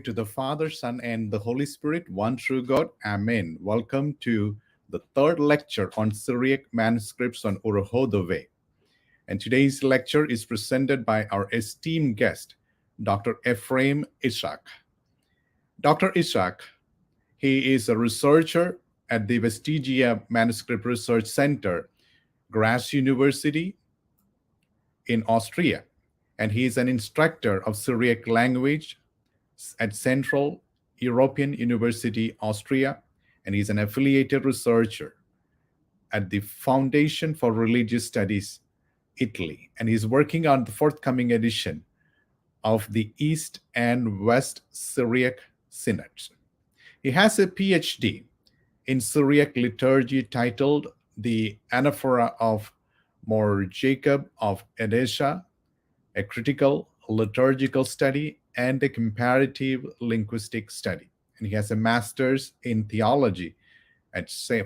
to the Father, Son, and the Holy Spirit, one true God. Amen. Welcome to the third lecture on Syriac Manuscripts on Urho the Way. And today's lecture is presented by our esteemed guest, Dr. Ephrem Ishac. Dr. Ishac, he is a researcher at the Vestigia Manuscript Research Center, Graz University in Austria. And he is an instructor of Syriac language at Central European University, Austria. And he's an affiliated researcher at the Foundation for Religious Studies, Italy. And he's working on the forthcoming edition of the East and West Syriac Synods. He has a PhD in Syriac liturgy titled The Anaphora of Mor Jacob of Edessa, a critical liturgical study and a comparative linguistic study. And he has a master's in theology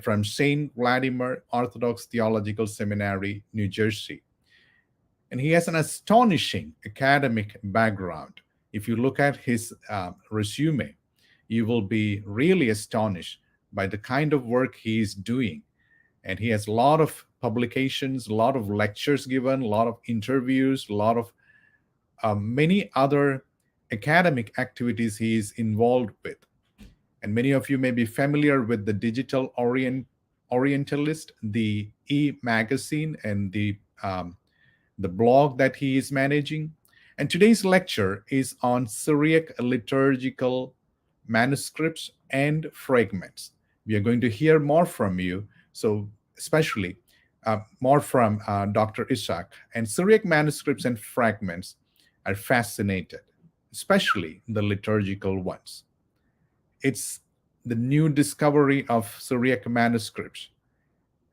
from St. Vladimir Orthodox Theological Seminary, New Jersey. And he has an astonishing academic background. If you look at his resume, you will be really astonished by the kind of work he is doing. And he has a lot of publications, a lot of lectures given, a lot of interviews, a lot of many other academic activities he is involved with. And many of you may be familiar with the Digital Orientalist, the e-magazine, and the blog that he is managing. And today's lecture is on Syriac Liturgical Manuscripts and Fragments. We are going to hear more from you, so especially more from Dr. Ishac. And Syriac Manuscripts and Fragments are fascinated, especially the liturgical ones. It's the new discovery of Syriac manuscripts,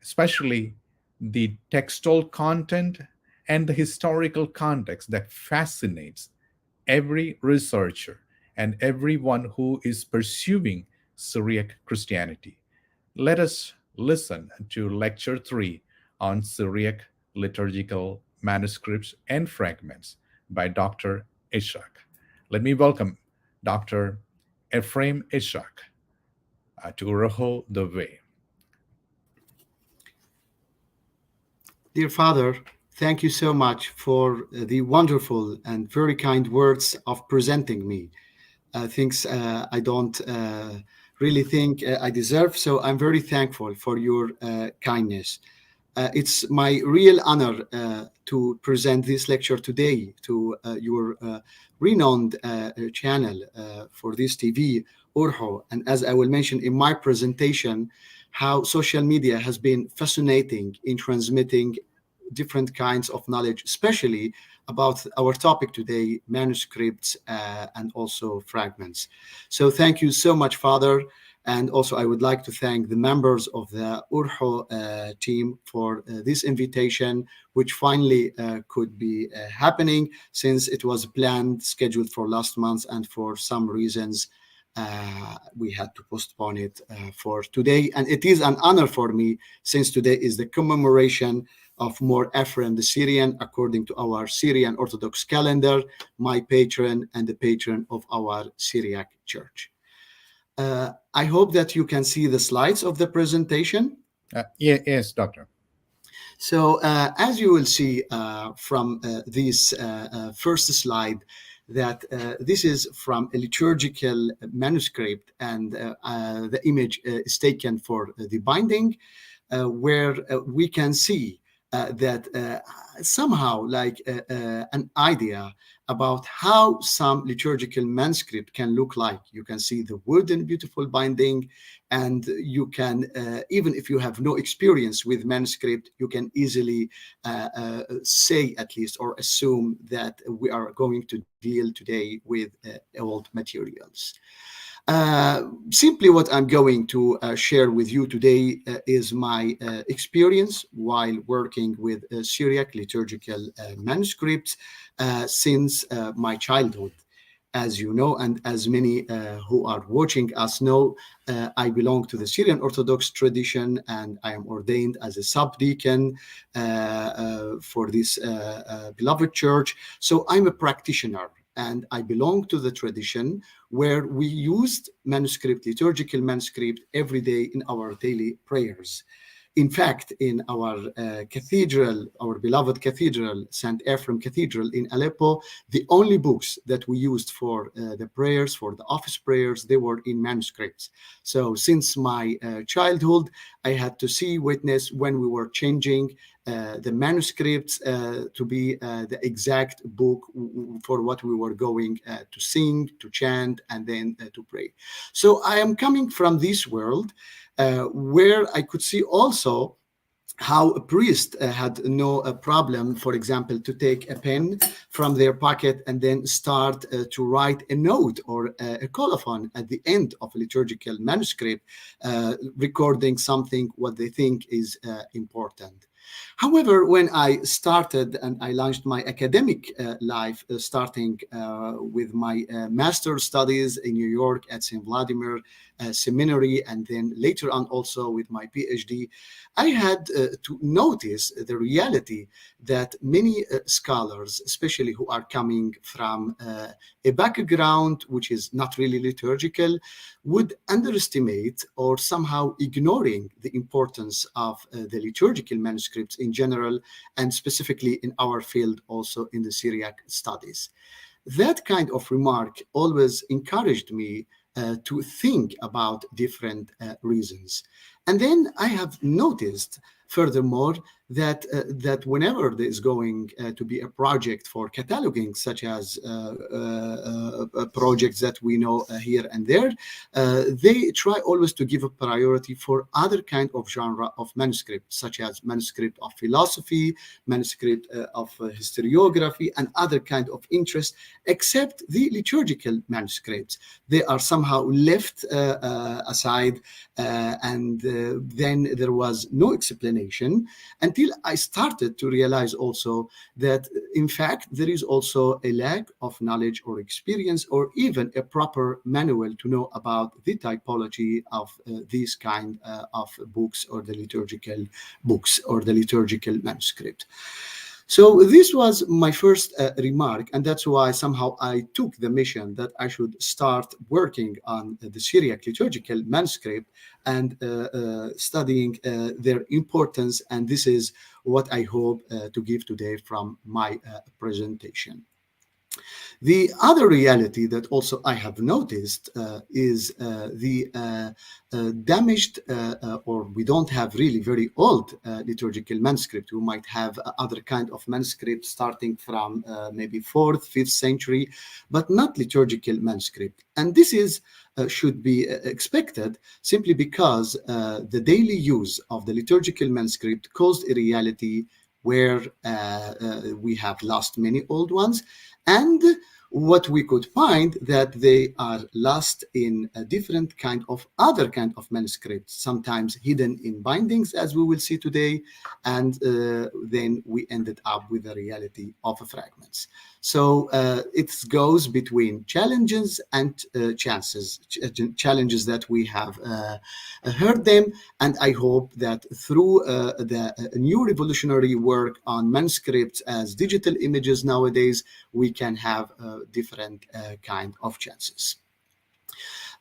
especially the textual content and the historical context that fascinates every researcher and everyone who is pursuing Syriac Christianity. Let us listen to Lecture 3 on Syriac Liturgical Manuscripts and Fragments by Dr. Ishac. Let me welcome Dr. Ephrem Ishac to Urho the Way. Dear Father, thank you so much for the wonderful and very kind words of presenting me. Things I don't really think I deserve, so I'm very thankful for your kindness. It's my real honor to present this lecture today to your renowned channel for this TV, Urho. And as I will mention in my presentation, how social media has been fascinating in transmitting different kinds of knowledge, especially about our topic today, manuscripts and also fragments. So thank you so much, Father. And also I would like to thank the members of the Urho team for this invitation, which finally could be happening since it was planned, scheduled for last month, and for some reasons we had to postpone it for today. And it is an honor for me since today is the commemoration of Mor Ephrem the Syrian, according to our Syrian Orthodox calendar, my patron and the patron of our Syriac Church. I hope that you can see the slides of the presentation. Yes, Doctor. So as you will see from this first slide, that this is from a liturgical manuscript, and the image is taken for the binding, where we can see that somehow like an idea about how some liturgical manuscript can look like. You can see the wood and beautiful binding, and you can, even if you have no experience with manuscript, you can easily say at least or assume that we are going to deal today with old materials. Simply what I'm going to share with you today is my experience while working with Syriac liturgical manuscripts since my childhood. As you know, and as many who are watching us know, I belong to the Syrian Orthodox tradition, and I am ordained as a subdeacon for this beloved church. So I'm a practitioner and I belong to the tradition where we used liturgical manuscript every day in our daily prayers. In fact, in our cathedral, our beloved cathedral, St. Ephrem Cathedral in Aleppo, the only books that we used for the prayers, for the office prayers, they were in manuscripts. So since my childhood, I had to see, witness when we were changing the manuscripts to be the exact book for what we were going to sing, to chant, and then to pray. So I am coming from this world where I could see also how a priest had no problem, for example, to take a pen from their pocket and then start to write a note or a colophon at the end of a liturgical manuscript, recording something what they think is important. However, when I started and I launched my academic life, starting with my master's studies in New York at St. Vladimir Seminary, and then later on also with my PhD, I had to notice the reality that many scholars, especially who are coming from a background which is not really liturgical, would underestimate or somehow ignoring the importance of the liturgical manuscripts in general, and specifically in our field also in the Syriac studies. That kind of remark always encouraged me to think about different reasons. And then I have noticed, furthermore, that whenever there is going to be a project for cataloging, such as projects that we know here and there, they try always to give a priority for other kind of genre of manuscripts, such as manuscript of philosophy, manuscript of historiography, and other kind of interest, except the liturgical manuscripts. They are somehow left aside, and then there was no explanation until I started to realize also that, in fact, there is also a lack of knowledge or experience or even a proper manual to know about the typology of these kind of books, or the liturgical books, or the liturgical manuscript. So this was my first remark, and that's why somehow I took the mission that I should start working on the Syriac liturgical manuscript and studying their importance, and this is what I hope to give today from my presentation. The other reality that also I have noticed is the damaged, or we don't have really very old liturgical manuscript. We might have other kind of manuscript starting from maybe 4th, 5th century, but not liturgical manuscript. And this is should be expected simply because the daily use of the liturgical manuscript caused a reality where we have lost many old ones, and what we could find that they are lost in a different kind of other kind of manuscripts, sometimes hidden in bindings, as we will see today, and then we ended up with the reality of fragments. So it goes between challenges and chances, challenges that we have heard them, and I hope that through the new revolutionary work on manuscripts as digital images nowadays, we can have different kind of chances.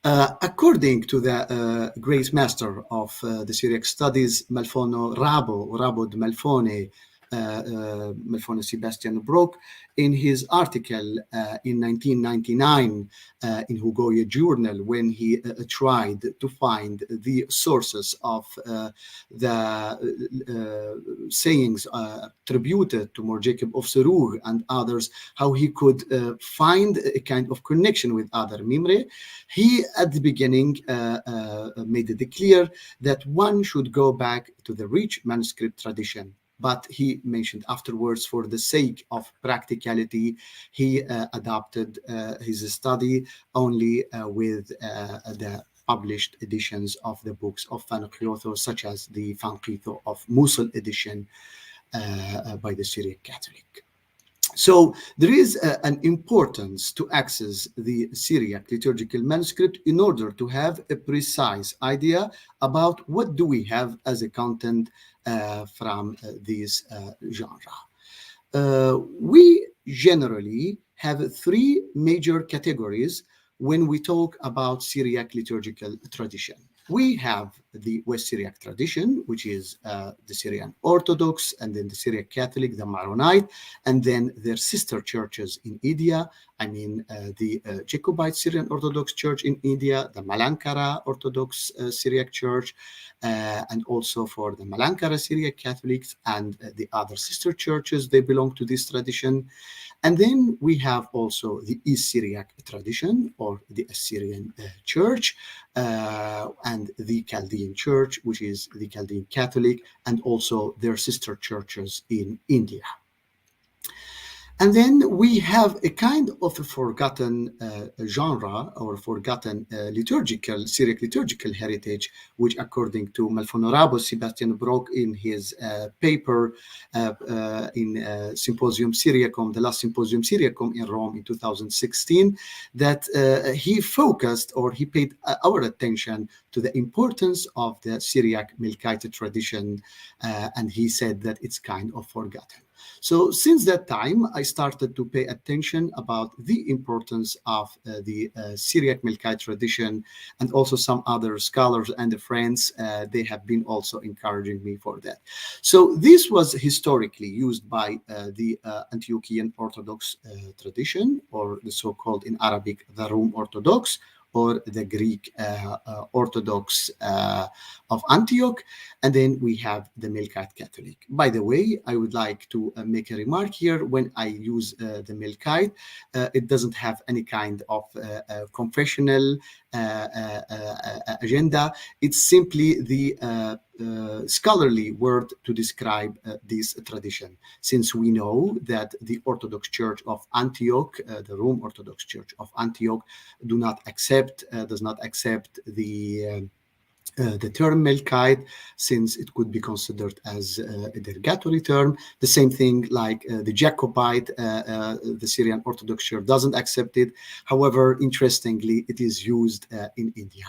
According to the great master of the Syriac studies, Rabo de Malfone, Malfone Sebastian Brock, in his article in 1999 in Hugoye Journal, when he tried to find the sources of the sayings attributed to Mor Jacob of Seruh and others, how he could find a kind of connection with other Mimre, he at the beginning made it clear that one should go back to the rich manuscript tradition. But he mentioned afterwards, for the sake of practicality, he adopted his study only with the published editions of the books of Fanqiyotho, such as the Fanqitho of Mosul edition by the Syriac Catholic. So there is an importance to access the Syriac liturgical manuscript in order to have a precise idea about what do we have as a content from this genre. We generally have three major categories when we talk about Syriac liturgical tradition. We have the West Syriac tradition, which is the Syrian Orthodox, and then the Syriac Catholic, the Maronite, and then their sister churches in India. I mean, the Jacobite Syrian Orthodox Church in India, the Malankara Orthodox Syriac Church, and also for the Malankara Syriac Catholics and the other sister churches, they belong to this tradition. And then we have also the East Syriac tradition, or the Assyrian Church, and the Chaldean Church, which is the Chaldean Catholic, and also their sister churches in India. And then we have a kind of a forgotten genre or forgotten Syriac liturgical heritage, which according to Malfonorabo Sebastian Brock in his paper in Symposium Syriacum, the last Symposium Syriacum in Rome in 2016, that he focused or he paid our attention to the importance of the Syriac Melkite tradition, and he said that it's kind of forgotten. So since that time, I started to pay attention about the importance of the Syriac Melkite tradition, and also some other scholars and friends, they have been also encouraging me for that. So this was historically used by the Antiochian Orthodox tradition, or the so-called in Arabic, the Rome Orthodox, or the Greek Orthodox of Antioch, and then we have the Melkite Catholic. By the way, I would like to make a remark here. When I use the Melkite, it doesn't have any kind of confessional agenda. It's simply the scholarly word to describe this tradition, since we know that the Orthodox Church of Antioch, the Rome Orthodox Church of Antioch, does not accept the term Melkite, since it could be considered as a derogatory term. The same thing like the Jacobite, the Syrian Orthodox Church doesn't accept it. However, interestingly, it is used in India.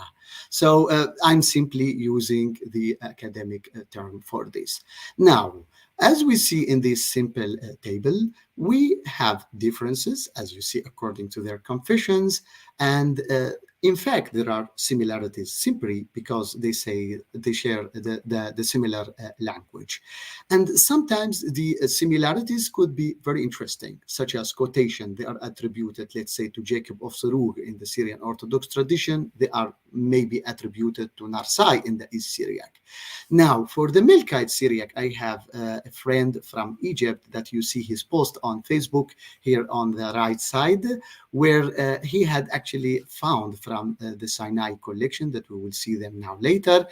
So I'm simply using the academic term for this. Now, as we see in this simple table, we have differences, as you see, according to their confessions, and in fact, there are similarities simply because they share the similar language. And sometimes the similarities could be very interesting, such as quotation. They are attributed, let's say, to Jacob of Sarug in the Syrian Orthodox tradition. They are maybe attributed to Narsai in the East Syriac. Now, for the Melkite Syriac, I have a friend from Egypt that you see his post on Facebook here on the right side, where he had actually found from the Sinai collection, that we will see them now later,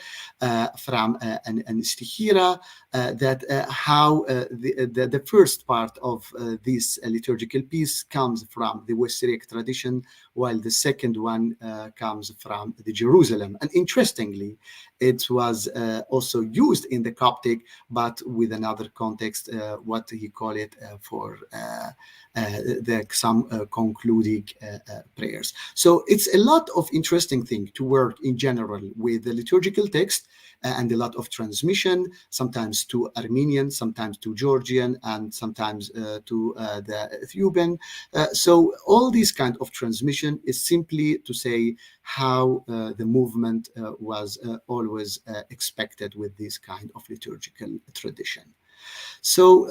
from an Stihira, that how the first part of this liturgical piece comes from the West Syriac tradition, while the second one comes from the Jerusalem. And interestingly, it was also used in the Coptic, but with another context, what he call it for some concluding prayers. So it's a lot of interesting thing to work in general with the liturgical text, and a lot of transmission, sometimes to Armenian, sometimes to Georgian, and sometimes to the Ethiopian. So all these kind of transmission is simply to say how the movement was always expected with this kind of liturgical tradition. So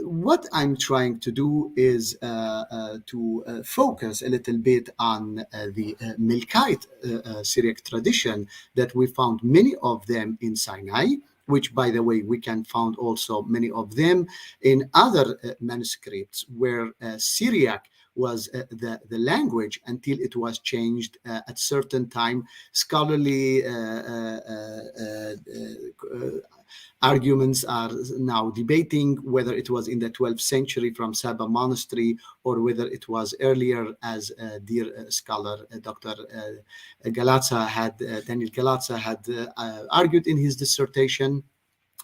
what I'm trying to do is to focus a little bit on the Melkite Syriac tradition, that we found many of them in Sinai, which, by the way, we can find also many of them in other manuscripts where Syriac was the language until it was changed at certain time. Scholarly arguments are now debating whether it was in the 12th century from Saba Monastery, or whether it was earlier, as dear scholar Dr. Galazza Daniel Galazza had argued in his dissertation.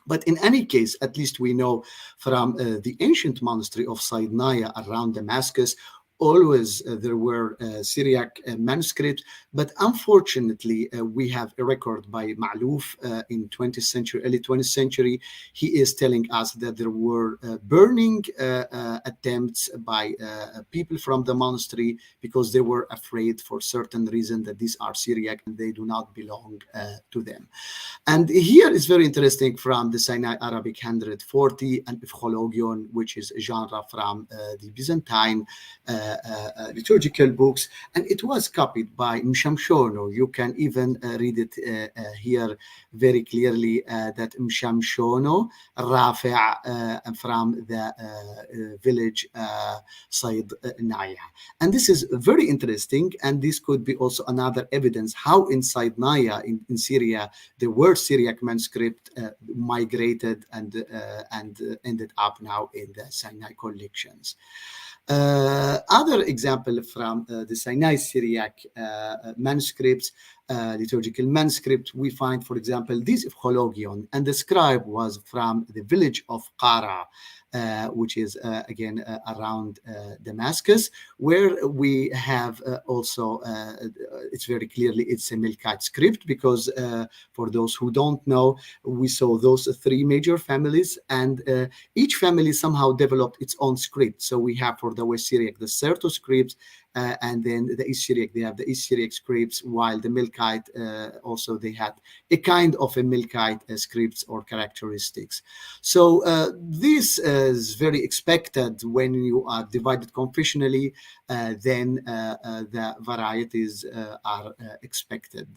But in any case, at least we know from the ancient monastery of Saidnaya around Damascus, always there were Syriac manuscripts, but unfortunately we have a record by Ma'luf in 20th century, early 20th century. He is telling us that there were burning attempts by people from the monastery because they were afraid for certain reason that these are Syriac and they do not belong to them. And here is very interesting from the Sinai Arabic 140 and Ephrologion, which is a genre from the Byzantine liturgical books, and it was copied by Mshamshono. You can even read it here very clearly that Mshamshono Rafi' from the village Sayd Naya. And this is very interesting, and this could be also another evidence how inside Naya in Syria the word Syriac manuscript migrated and ended up now in the Sinai collections. Other example from the Sinai Syriac manuscripts, liturgical manuscripts, we find, for example, this Ephrologion, and the scribe was from the village of Qara, which is again around Damascus, where we have also, it's very clearly, it's a Melkite script, because for those who don't know, we saw those three major families, and each family somehow developed its own script. So we have for the West Syriac, the Serto scripts, and then the East Syriac, they have the East Syriac scripts, while the Melkite also, they had a kind of a Melkite scripts or characteristics. So this is very expected when you are divided confessionally, then the varieties are expected.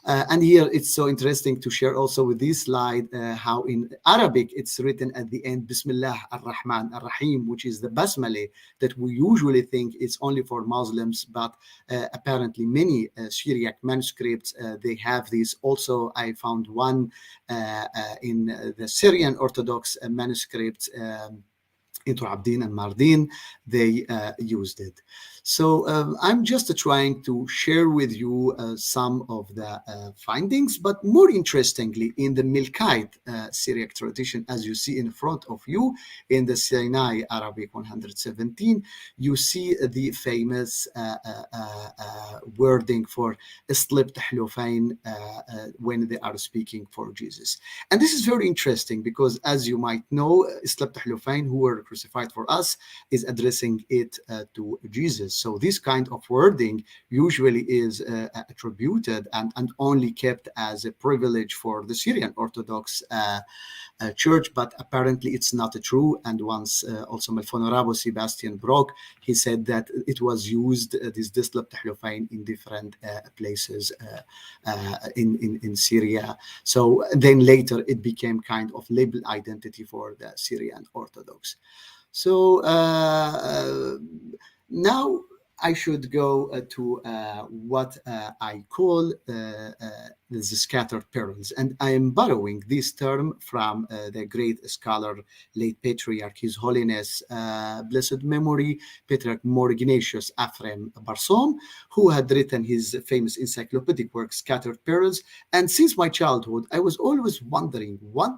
And here it's so interesting to share also with this slide how in Arabic it's written at the end, Bismillah ar-Rahman ar-Rahim, which is the Basmala that we usually think it's only for Muslims, but apparently many Syriac manuscripts, they have this. Also, I found one in the Syrian Orthodox manuscripts, into Abdin and Mardin, they used it. So I'm just trying to share with you some of the findings, but more interestingly, in the Melkite Syriac tradition, as you see in front of you, in the Sinai Arabic 117, you see the famous wording for esteemed when they are speaking for Jesus. And this is very interesting because, as you might know, esteemed who were crucified for us, is addressing it to Jesus. So this kind of wording usually is attributed and only kept as a privilege for the Syrian Orthodox Church, but apparently it's not true. And once also Melfonorabo Sebastian Brock, he said that it was used, this Dislab Tahlufain, in different places in Syria. So then later it became kind of label identity for the Syrian Orthodox. So now I should go to what I call the scattered perils. And I am borrowing this term from the great scholar, late Patriarch, His Holiness, blessed memory, Patriarch More Ignatius Ephrem Barsom, who had written his famous encyclopedic work, Scattered Perils. And since my childhood, I was always wondering what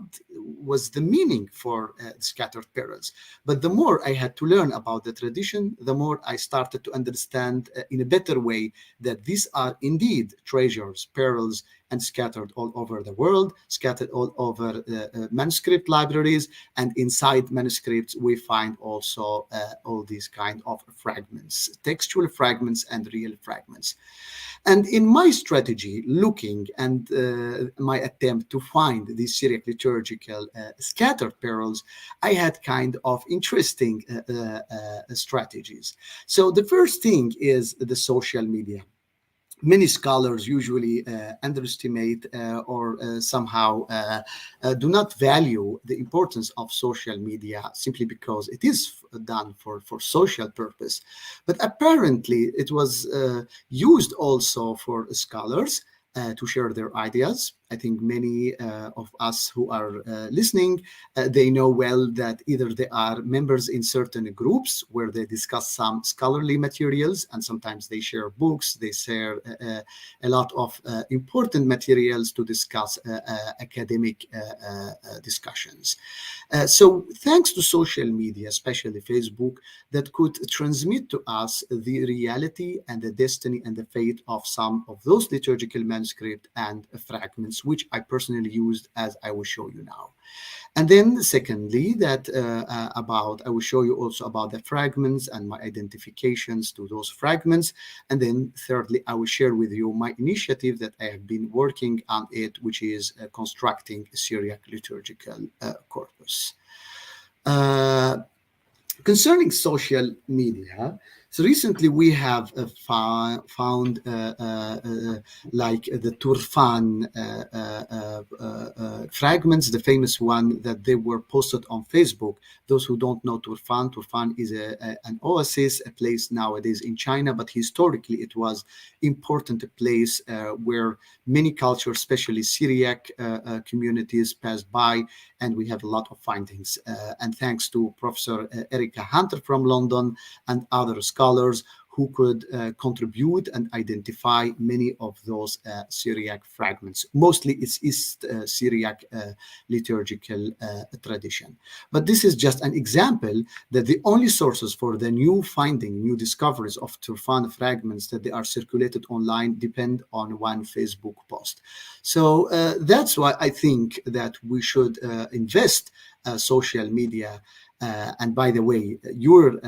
was the meaning for scattered perils. But the more I had to learn about the tradition, the more I started to understand in a better way that these are indeed treasures, perils, and scattered all over the world, scattered all over the manuscript libraries. And inside manuscripts, we find also all these kind of fragments, textual fragments and real fragments. And in my strategy, looking and my attempt to find these Syriac liturgical scattered perils, I had kind of interesting strategies. So the first thing is the social media. Many scholars usually underestimate or somehow do not value the importance of social media simply because it is done for social purpose. But apparently it was used also for scholars. to share their ideas. I think many of us who are listening, they know well that either they are members in certain groups where they discuss some scholarly materials, and sometimes they share books, they share a lot of important materials to discuss academic discussions. So thanks to social media, especially Facebook, that could transmit to us the reality and the destiny and the fate of some of those liturgical manuscripts and fragments, which I personally used, as I will show you now. And then secondly, that I will show you also about the fragments and my identifications to those fragments. And then thirdly, I will share with you my initiative that I have been working on it, which is constructing a Syriac liturgical corpus. Concerning social media, so recently we have found like the Turfan fragments, the famous one that they were posted on Facebook. Those who don't know Turfan is an oasis, a place nowadays in China, but historically it was important place where many cultures, especially Syriac communities, passed by, and we have a lot of findings. And thanks to Professor Erica Hunter from London and other scholars who could contribute and identify many of those Syriac fragments. Mostly it's East Syriac liturgical tradition. But this is just an example that the only sources for the new discoveries of Turfan fragments that they are circulated online depend on one Facebook post. So that's why I think that we should invest social media. And by the way, your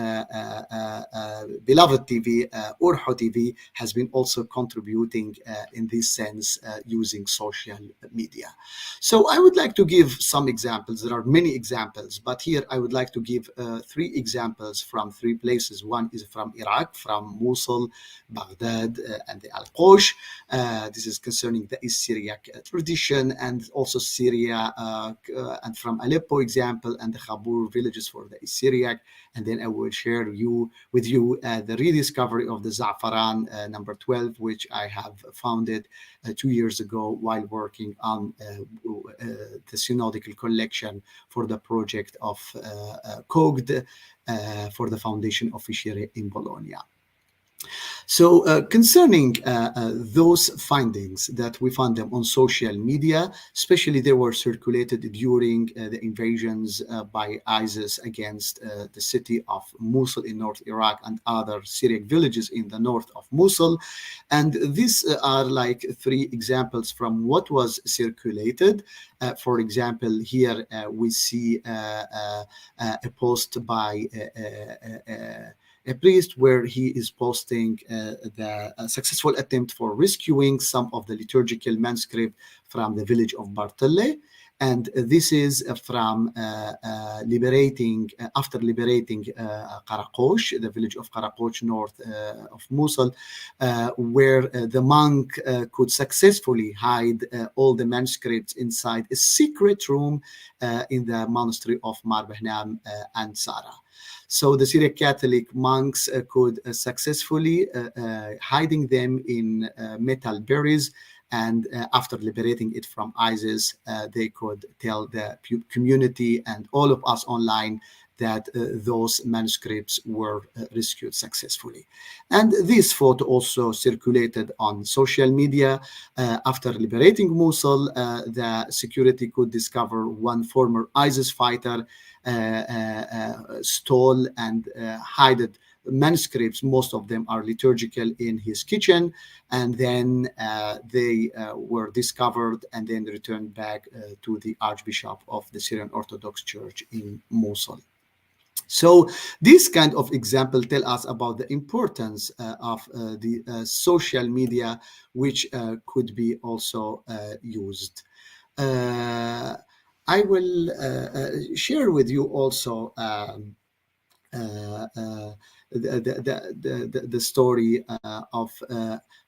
beloved TV, Urho TV, has been also contributing in this sense using social media. So I would like to give some examples. There are many examples, but here I would like to give 3 examples from 3 places. One is from Iraq, from Mosul, Baghdad, and the Al-Qosh. This is concerning the East Syriac tradition, and also Syria, and from Aleppo example, and the Khabur villages for the Syriac. And then I will share with you the rediscovery of the Za'faran number 12, which I have founded 2 years ago while working on the Synodical collection for the project of COGD for the foundation of Fishere in Bologna. So concerning those findings that we found them on social media, especially they were circulated during the invasions by ISIS against the city of Mosul in North Iraq and other Syriac villages in the north of Mosul. And these are like 3 examples from what was circulated. For example, here we see a post by a priest where he is posting the successful attempt for rescuing some of the liturgical manuscript from the village of Bartelle. And this is from after liberating Karakosh, the village of Karakosh north of Mosul, where the monk could successfully hide all the manuscripts inside a secret room in the monastery of Mar Behnam and Sara. So the Syriac Catholic monks could successfully hiding them in metal berries, and after liberating it from ISIS, they could tell the community and all of us online that those manuscripts were rescued successfully. And this photo also circulated on social media. After liberating Mosul, the security could discover one former ISIS fighter stole and hid manuscripts. Most of them are liturgical in his kitchen, and then they were discovered and then returned back to the Archbishop of the Syrian Orthodox Church in Mosul. So this kind of example tell us about the importance of the social media, which could be also used. I will share with you also the story of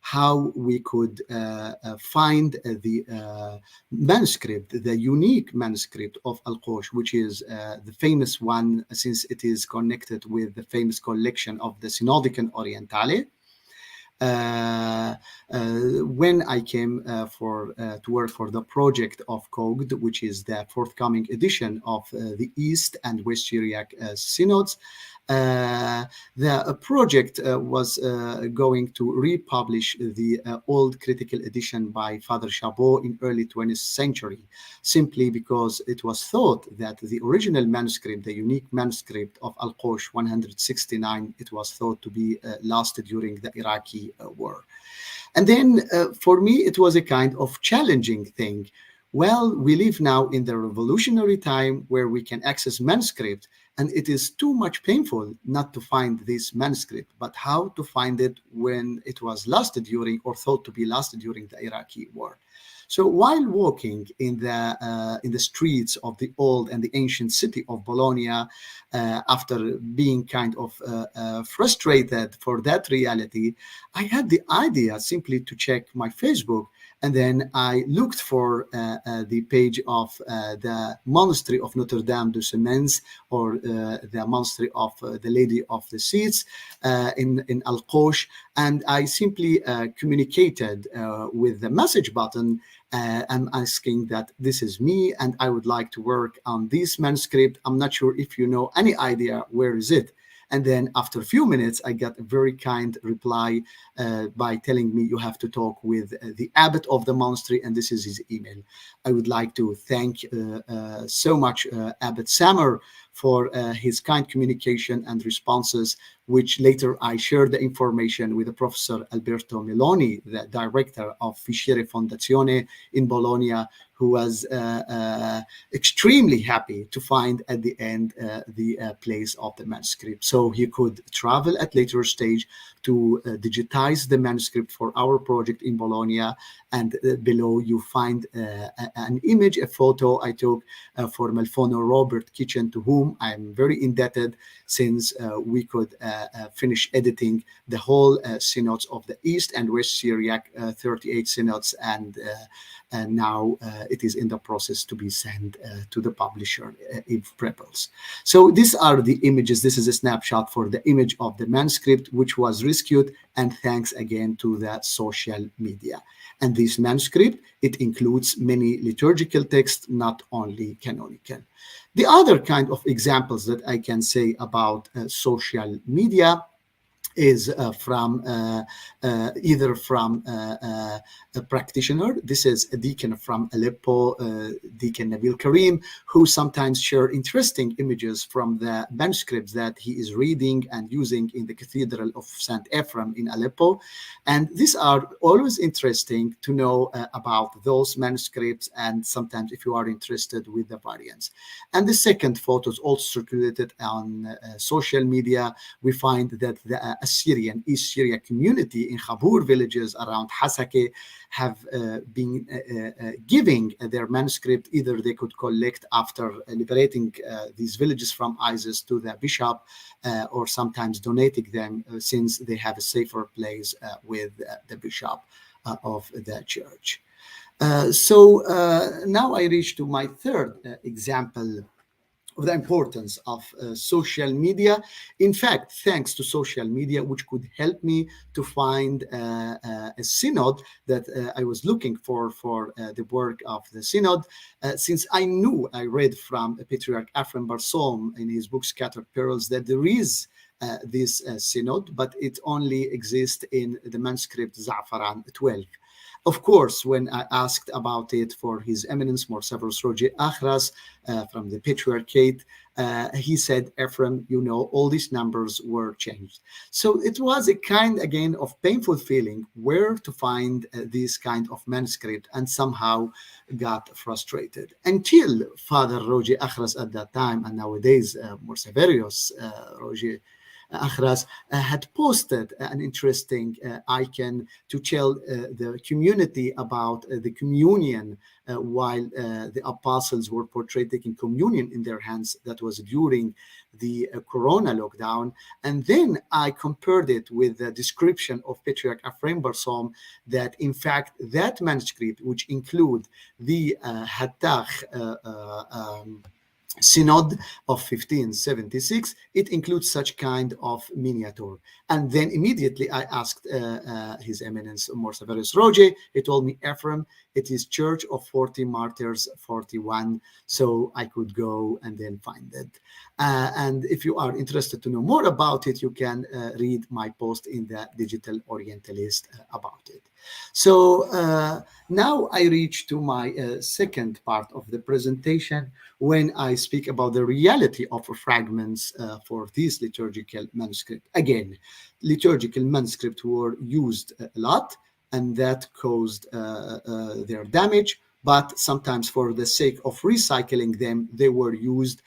how we could find the manuscript, the unique manuscript of Al-Qosh, which is the famous one, since it is connected with the famous collection of the Synodican Orientale. when I came to work for the project of COGD, which is the forthcoming edition of the East and West Syriac synods. The project was going to republish the old critical edition by Father Chabot in early 20th century, simply because it was thought that the original manuscript, the unique manuscript of Al-Qosh 169, it was thought to be lost during the Iraqi war. And then for me, it was a kind of challenging thing. Well, we live now in the revolutionary time where we can access manuscript, and it is too much painful not to find this manuscript. But how to find it when it was lost during, or thought to be lost during, the Iraqi war? So while walking in the streets of the old and the ancient city of Bologna, after being kind of frustrated for that reality, I had the idea simply to check my Facebook. And then I looked for the page of the monastery of Notre Dame du Semens, or the monastery of the Lady of the Seats in Al-Qosh, and I simply communicated with the message button. I'm asking that this is me and I would like to work on this manuscript. I'm not sure if you know any idea where is it. And then after a few minutes, I got a very kind reply by telling me you have to talk with the abbot of the monastery, and this is his email. I would like to thank so much Abbot Samer for his kind communication and responses, which later I shared the information with the Professor Alberto Meloni, the director of Fisciere Fondazione in Bologna, who was extremely happy to find at the end the place of the manuscript. So he could travel at later stage to digitize the manuscript for our project in Bologna. And below you find an image, a photo I took for Melfono Robert Kitchen, to whom I'm very indebted, since we could finish editing the whole synods of the East and West Syriac, 38 synods, and now it is in the process to be sent to the publisher, Yves Prepels. So these are the images. This is a snapshot for the image of the manuscript, which was rescued, and thanks again to the social media. And this manuscript, it includes many liturgical texts, not only canonical. The other kind of examples that I can say about social media is either from a practitioner. This is a deacon from Aleppo, Deacon Nabil Karim, who sometimes share interesting images from the manuscripts that he is reading and using in the Cathedral of St. Ephrem in Aleppo. And these are always interesting to know about those manuscripts, and sometimes if you are interested with the variants. And the second photo is also circulated on social media. We find that the Assyrian East Syria community in Khabur villages around Hasake have been giving their manuscript. Either they could collect after liberating these villages from ISIS to the bishop, or sometimes donating them since they have a safer place with the bishop of the church. So now I reach to my third example of the importance of social media. In fact, thanks to social media, which could help me to find a synod that I was looking for the work of the synod, since I read from Patriarch Ephrem Barsom in his book Scattered Pearls that there is this synod, but it only exists in the manuscript Za'afaran 12. Of course, when I asked about it for His Eminence Mor Severus Roger Achras from the Patriarchate, he said, Ephrem, all these numbers were changed. So it was a kind, again, of painful feeling where to find this kind of manuscript, and somehow got frustrated. Until Father Roger Achras at that time, and nowadays Mor Severus Roger Achras had posted an interesting icon to tell the community about the communion while the apostles were portrayed taking communion in their hands. That was during the corona lockdown. And then I compared it with the description of Patriarch Ephrem Barsom, that in fact that manuscript, which include the Hattach Synod of 1576, it includes such kind of miniature. And then immediately I asked His Eminence Mor Severus Roge. He told me, Ephrem, it is Church of 40 Martyrs 41, so I could go and then find it. And if you are interested to know more about it, you can read my post in the Digital Orientalist about it. So now I reach to my second part of the presentation, when I speak about the reality of fragments for these liturgical manuscripts. Again, liturgical manuscripts were used a lot, and that caused their damage, but sometimes for the sake of recycling them, they were used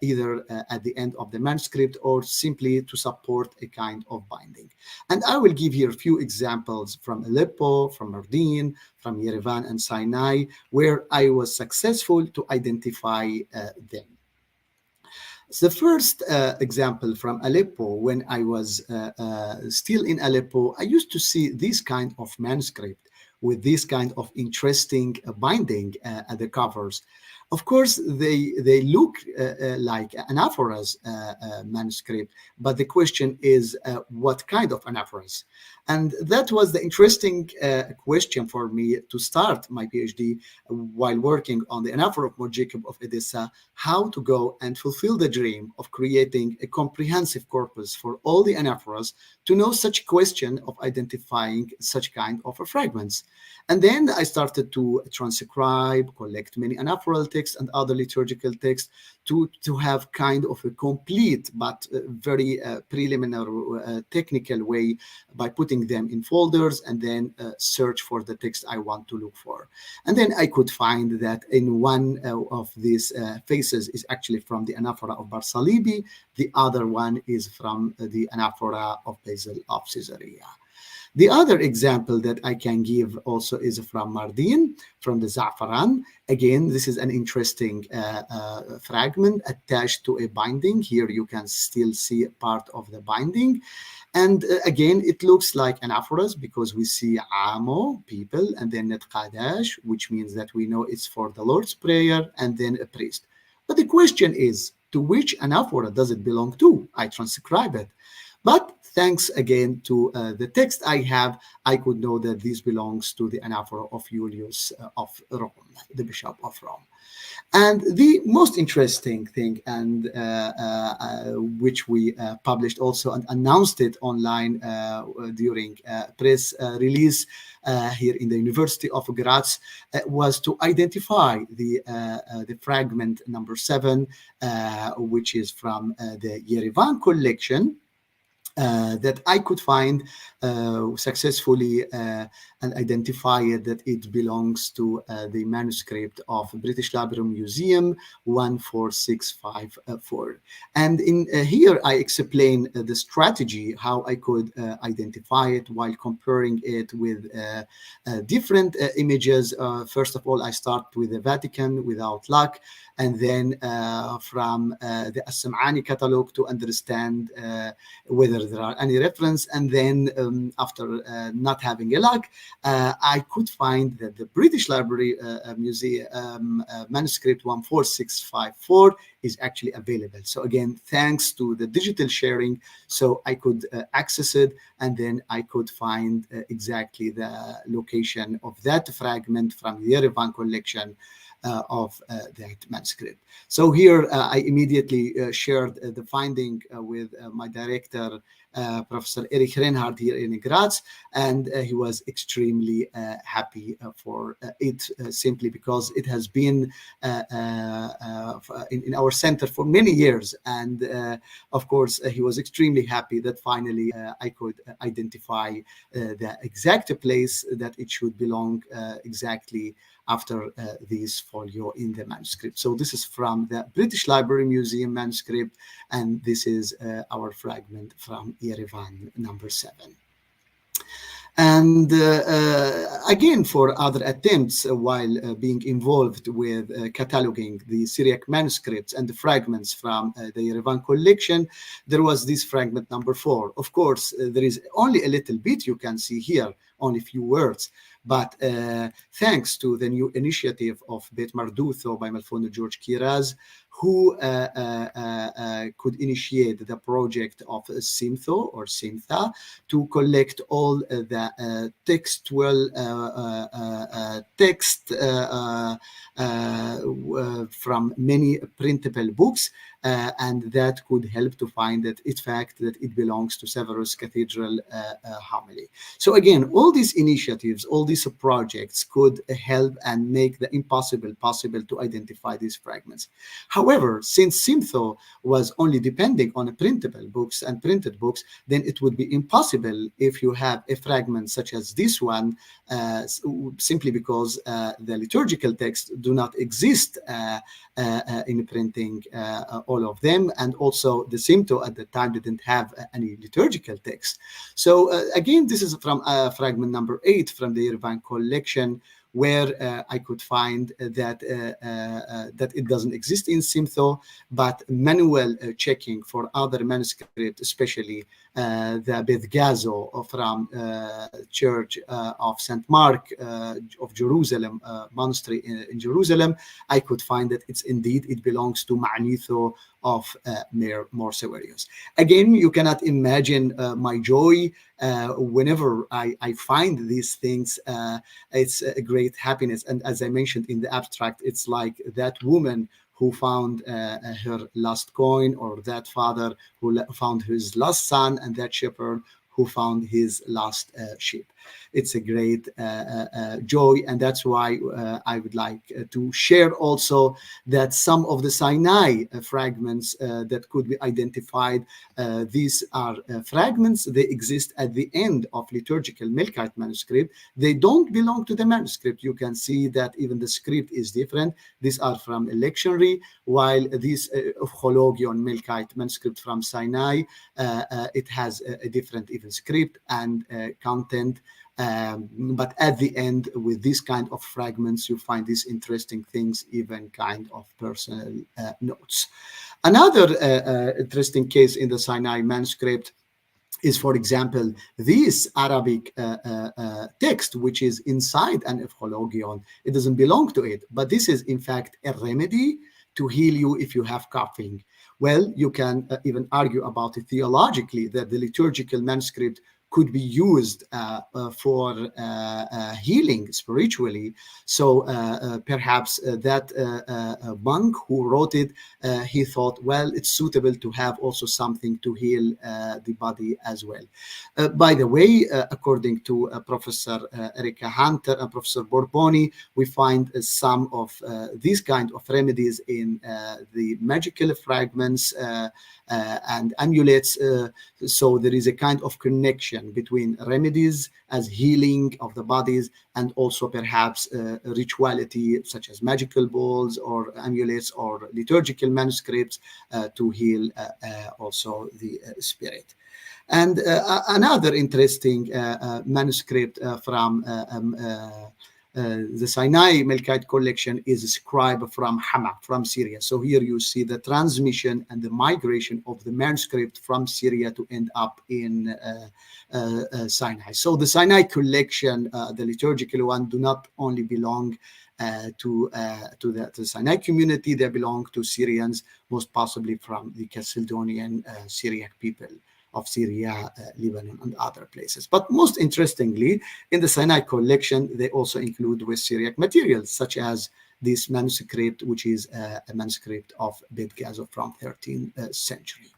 either at the end of the manuscript or simply to support a kind of binding. And I will give here a few examples from Aleppo, from Mardin, from Yerevan and Sinai, where I was successful to identify them. The first example from Aleppo, when I was still in Aleppo, I used to see this kind of manuscript with this kind of interesting binding at the covers. Of course, they look like anaphoras manuscript, but the question is what kind of anaphoras? And that was the interesting question for me to start my PhD while working on the anaphora of Mor Jacob of Edessa, how to go and fulfill the dream of creating a comprehensive corpus for all the anaphoras to know such question of identifying such kind of fragments. And then I started to transcribe, collect many anaphoral texts and other liturgical texts to have kind of a complete but very preliminary technical way by putting them in folders and then search for the text I want to look for. And then I could find that in one of these faces is actually from the anaphora of Bar Salibi, the other one is from the anaphora of Basil of Caesarea. The other example that I can give also is from Mardin, from the Za'faran. Again, this is an interesting fragment attached to a binding. Here you can still see part of the binding. And again, it looks like anaphoras because we see Amo, people, and then Net Qadash, which means that we know it's for the Lord's Prayer, and then a priest. But the question is, to which anaphora does it belong to? I transcribe it. But thanks again to the text I have, I could know that this belongs to the anaphora of Julius of Rome, the Bishop of Rome. And the most interesting thing, and which we published also and announced it online during press release here in the University of Graz, was to identify the fragment number 7, which is from the Yerevan collection. That I could find successfully and identify that it belongs to the manuscript of British Library Museum 14654. And in here I explain the strategy, how I could identify it while comparing it with different images. First of all, I start with the Vatican without luck, and then from the As-Sam'ani catalog to understand whether there are any reference, and then after not having a luck, I could find that the British Library Museum manuscript 14654 is actually available. So again, thanks to the digital sharing, so I could access it, and then I could find exactly the location of that fragment from the Yerevan collection of that manuscript. So here I immediately shared the finding with my director, Professor Erich Reinhardt here in Graz, and he was extremely happy for it, simply because it has been in our center for many years. And of course, he was extremely happy that finally I could identify the exact place that it should belong exactly after this folio in the manuscript. So this is from the British Library Museum manuscript, and this is our fragment from Yerevan number 7. And again, for other attempts while being involved with cataloging the Syriac manuscripts and the fragments from the Yerevan collection, there was this fragment number 4. Of course, there is only a little bit you can see here, only a few words. But thanks to the new initiative of Bet Mardutho by Malfondo George Kiraz, who could initiate the project of Simtho or Simtha to collect all the textual text from many printable books, and that could help to find that it's fact that it belongs to Severus Cathedral homily. So again, all these initiatives, all these projects could help and make the impossible possible to identify these fragments. However, since Simtho was only depending on printable books and printed books, then it would be impossible if you have a fragment such as this one, simply because the liturgical texts do not exist in printing, all of them, and also the Simtho at the time didn't have any liturgical text. So again, this is from fragment number 8 from the Irvine collection, where I could find that that it doesn't exist in Simtho, but manual checking for other manuscripts, especially the Beth Gazo from Church of St. Mark of Jerusalem, monastery in Jerusalem, I could find that it belongs to Manitho of More Severius. Again, you cannot imagine my joy whenever I find these things. It's a great happiness. And as I mentioned in the abstract, it's like that woman who found her lost coin, or that father who found his lost son, and that shepherd who found his lost sheep. It's a great joy, and that's why I would like to share also that some of the Sinai fragments that could be identified, these are fragments. They exist at the end of liturgical Melkite manuscript. They don't belong to the manuscript. You can see that even the script is different. These are from a lectionary, while this Chologion Melkite manuscript from Sinai, it has a different even script and content. But at the end, with this kind of fragments, you find these interesting things, even kind of personal notes. Another interesting case in the Sinai manuscript is, for example, this Arabic text, which is inside an Ephrologion. It doesn't belong to it, but this is in fact a remedy to heal you if you have coughing. Well, you can even argue about it theologically, that the liturgical manuscript could be used for healing spiritually. So perhaps that monk who wrote it, he thought, well, it's suitable to have also something to heal the body as well. By the way, according to Professor Erika Hunter and Professor Borboni, we find some of these kind of remedies in the magical fragments and amulets. So there is a kind of connection between remedies as healing of the bodies, and also perhaps rituality such as magical balls or amulets or liturgical manuscripts to heal also the spirit. And another interesting manuscript from the Sinai Melkite collection is a scribe from Hama, from Syria. So here you see the transmission and the migration of the manuscript from Syria to end up in Sinai. So the Sinai collection, the liturgical one, do not only belong to the Sinai community, they belong to Syrians, most possibly from the Chalcedonian Syriac people of Syria, Lebanon, and other places. But most interestingly, in the Sinai collection, they also include West Syriac materials, such as this manuscript, which is a manuscript of Bet Gazo from 13th century.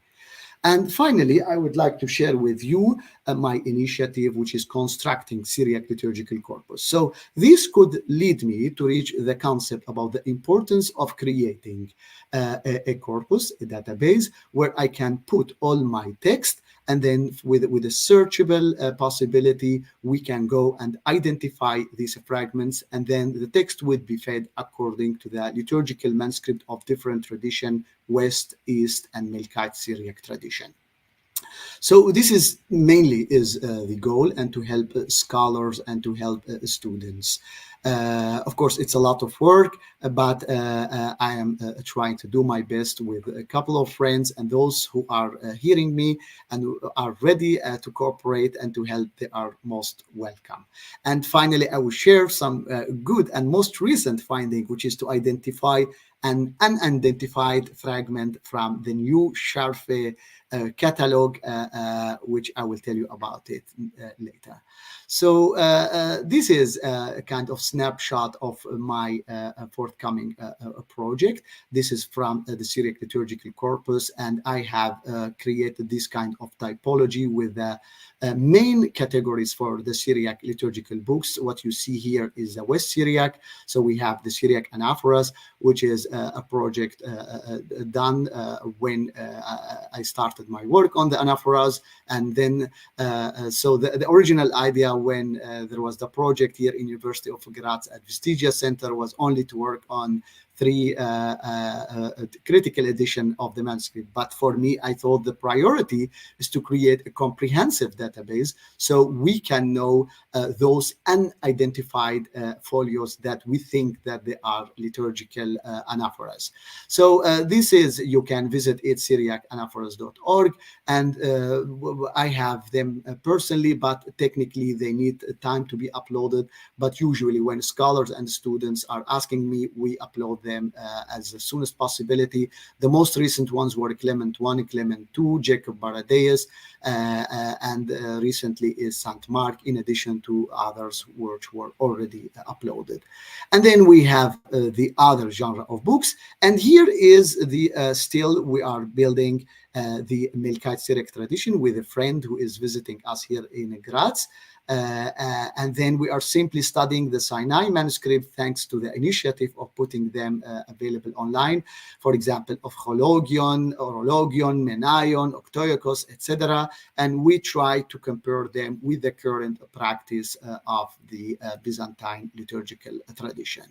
And finally, I would like to share with you my initiative, which is constructing Syriac liturgical corpus. So this could lead me to reach the concept about the importance of creating a corpus, a database, where I can put all my text, and then with a searchable possibility, we can go and identify these fragments, and then the text would be fed according to the liturgical manuscript of different tradition, West, East, and Melkite Syriac tradition. So this is mainly the goal, and to help scholars and to help students. Of course, it's a lot of work, but I am trying to do my best with a couple of friends, and those who are hearing me and who are ready to cooperate and to help, they are most welcome. And finally, I will share some good and most recent finding, which is to identify an unidentified fragment from the new Sharfe catalog, which I will tell you about it later. So this is a kind of snapshot of my forthcoming project. This is from the Syriac Liturgical Corpus, and I have created this kind of typology with the main categories for the Syriac liturgical books. What you see here is the West Syriac. So we have the Syriac Anaphoras, which is a project done when I started my work on the Anaphoras. And then, so the original idea when there was the project here in University of Graz at Vestigia Center was only to work on 3 critical edition of the manuscript. But for me, I thought the priority is to create a comprehensive database so we can know those unidentified folios that we think that they are liturgical anaphoras. So this is, you can visit it, syriacanaphoras.org, and I have them personally, but technically they need time to be uploaded. But usually when scholars and students are asking me, we upload them as soon as possibility. The most recent ones were Clement I, Clement II, Jacob Baradeus, and recently is Saint Mark, in addition to others which were already uploaded. And then we have the other genre of books, and here is the still we are building the Melkite Syriac tradition with a friend who is visiting us here in Graz. And then we are simply studying the Sinai manuscript thanks to the initiative of putting them available online, for example, of Chologion, Orologion, Menaion, Octoiakos, etc. And we try to compare them with the current practice of the Byzantine liturgical tradition.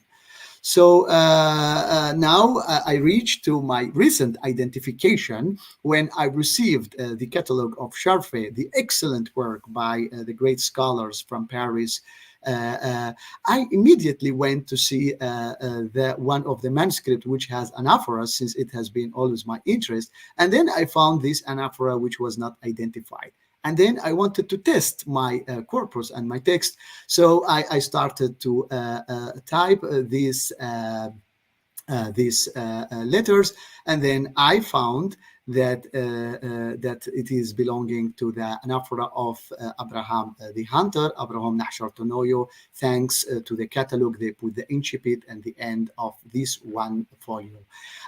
So now I reach to my recent identification when I received the catalog of Sharfe, the excellent work by the great scholars from Paris. I immediately went to see the one of the manuscript which has anaphora, since it has been always my interest. And then I found this anaphora which was not identified. And then I wanted to test my corpus and my text. So I started to type these letters, and then I found that that it is belonging to the anaphora of Abraham the hunter, Abraham Nahshar Tonoyo. Thanks to the catalog, they put the incipit and the end of this one folio.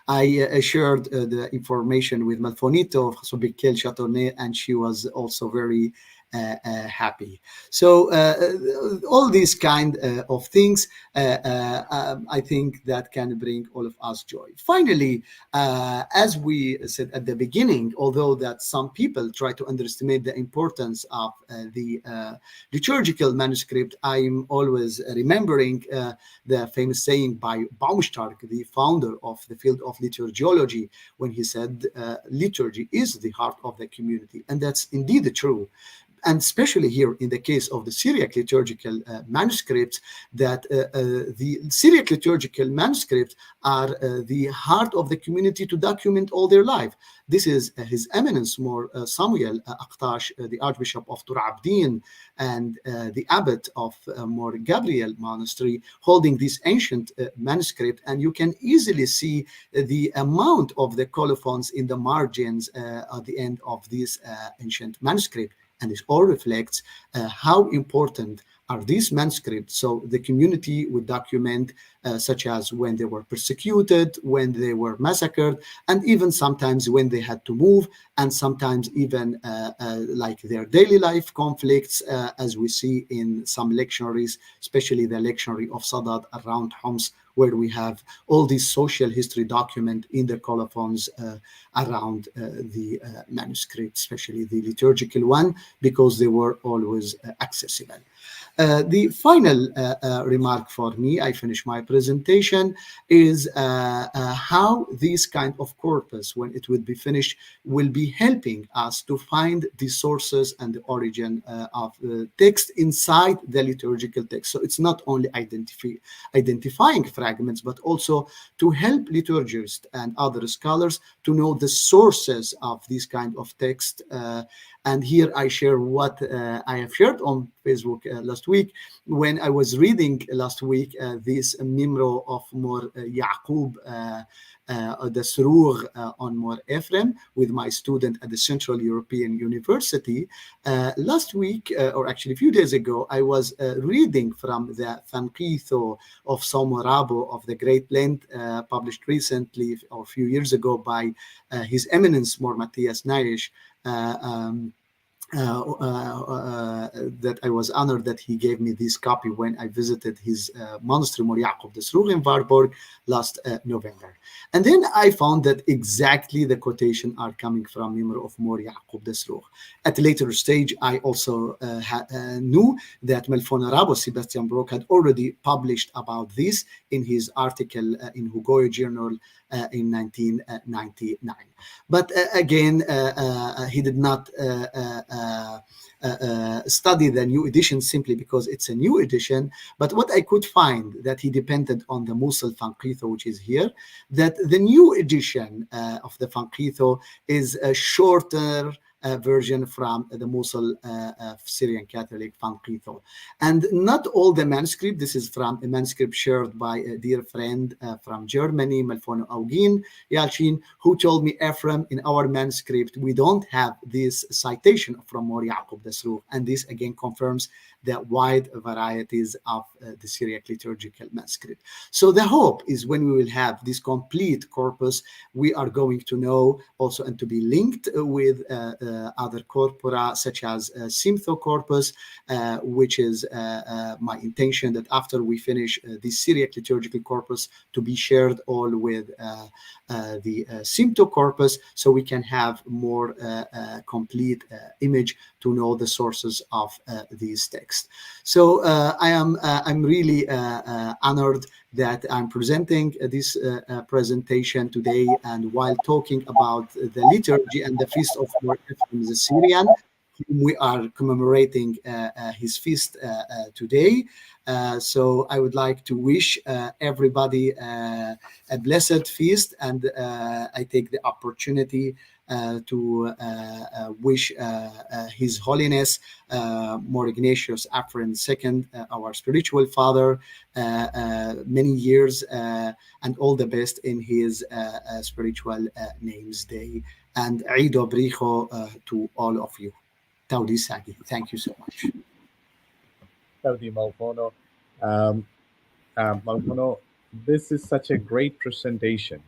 I shared the information with Malfonito of Sobikel Chatonnet, and she was also very happy. So all these kind of things, I think that can bring all of us joy. Finally, as we said at the beginning, although that some people try to underestimate the importance of the liturgical manuscript, I'm always remembering the famous saying by Baumstark, the founder of the field of liturgiology, when he said, liturgy is the heart of the community. And that's indeed true. And especially here in the case of the Syriac liturgical manuscripts, that the Syriac liturgical manuscripts are the heart of the community to document all their life. This is His Eminence More Samuel Aktash, the Archbishop of Tur Abdin, and the Abbot of More Gabriel Monastery, holding this ancient manuscript. And you can easily see the amount of the colophons in the margins at the end of this ancient manuscript. And it all reflects how important are these manuscripts. So the community would document such as when they were persecuted, when they were massacred, and even sometimes when they had to move, and sometimes even like their daily life conflicts, as we see in some lectionaries, especially the lectionary of Sadat around Homs, where we have all these social history document in the colophons around the manuscript, especially the liturgical one, because they were always accessible. The final remark for me, I finish my presentation, is how this kind of corpus, when it will be finished, will be helping us to find the sources and the origin of the text inside the liturgical text. So it's not only identifying fragments, but also to help liturgists and other scholars to know the sources of this kind of text. And here I share what I have shared on Facebook last week, when I was reading last week this Mimro of Mor Yaqub the Surur on Mor Ephrem with my student at the Central European University. Last week, or actually a few days ago, I was reading from the Fanqitho of Somorabo of the Great Lent, published recently or a few years ago by His Eminence Mor Matthias Naish. That I was honored that he gave me this copy when I visited his monastery, Mor Yaqub the Srugh in Warburg last November. And then I found that exactly the quotation are coming from Mimro of Mor Yaqub the Srugh. At a later stage, I also knew that Melfonarabo Sebastian Brock had already published about this in his article in Hugoye Journal in 1999. But again, he did not study the new edition simply because it's a new edition. But what I could find, that he depended on the Mosul Fanqitho, which is here, that the new edition of the Fanqitho is a shorter version from the Mosul Syrian Catholic Fanqitho. And not all the manuscript, this is from a manuscript shared by a dear friend from Germany, Malfono Augin Yalchin, who told me, Ephrem, in our manuscript, we don't have this citation from Mor Yaqub the Srugh. And this again confirms the wide varieties of the Syriac liturgical manuscript. So the hope is when we will have this complete corpus, we are going to know also and to be linked with other corpora, such as Symptho corpus, which is my intention that after we finish the Syriac liturgical corpus to be shared all with the Symptho corpus, so we can have more complete image to know the sources of these texts. So I'm really honored that I'm presenting this presentation today, and while talking about the liturgy and the feast of Mor Ephrem the Syrian, whom we are commemorating his feast today. So I would like to wish everybody a blessed feast, and I take the opportunity to wish His Holiness More Ignatius Ephrem II, our spiritual father, many years and all the best in his spiritual names day. And Eido Bricho to all of you. Taudi Sagi. Thank you so much. Taudi Malfono. Malfono, this is such a great presentation,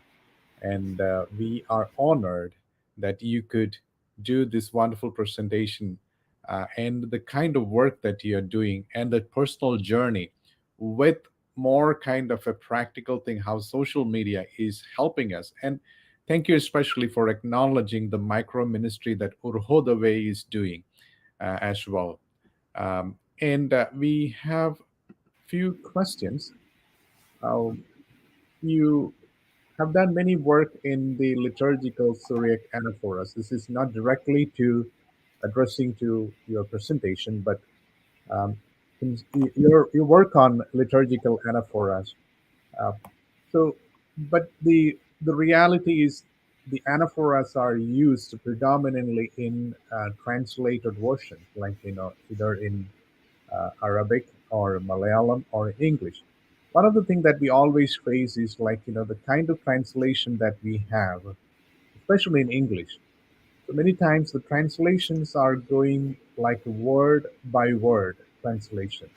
and we are honored that you could do this wonderful presentation and the kind of work that you're doing and the personal journey with more kind of a practical thing, how social media is helping us. And thank you especially for acknowledging the micro ministry that Urho the Way is doing as well. And we have few questions. You have done many work in the liturgical Syriac anaphoras. This is not directly to addressing to your presentation, but your work on liturgical anaphoras. But the reality is the anaphoras are used predominantly in translated versions, like either in Arabic or Malayalam or English. One of the things that we always face is like the kind of translation that we have, especially in English. So many times the translations are going like word by word translation.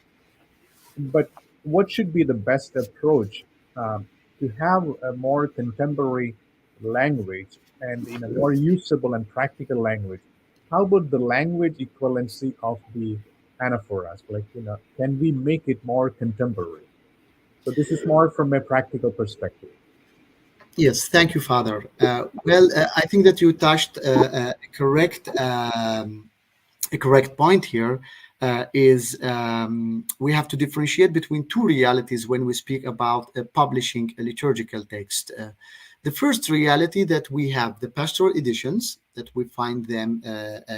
But what should be the best approach to have a more contemporary language and in a more usable and practical language? How about the language equivalency of the anaphoras? Like, can we make it more contemporary? So this is more from a practical perspective. Yes, thank you, Father. Well, I think that you touched a correct point here. is we have to differentiate between two realities when we speak about publishing a liturgical text. The first reality that we have the pastoral editions, that we find them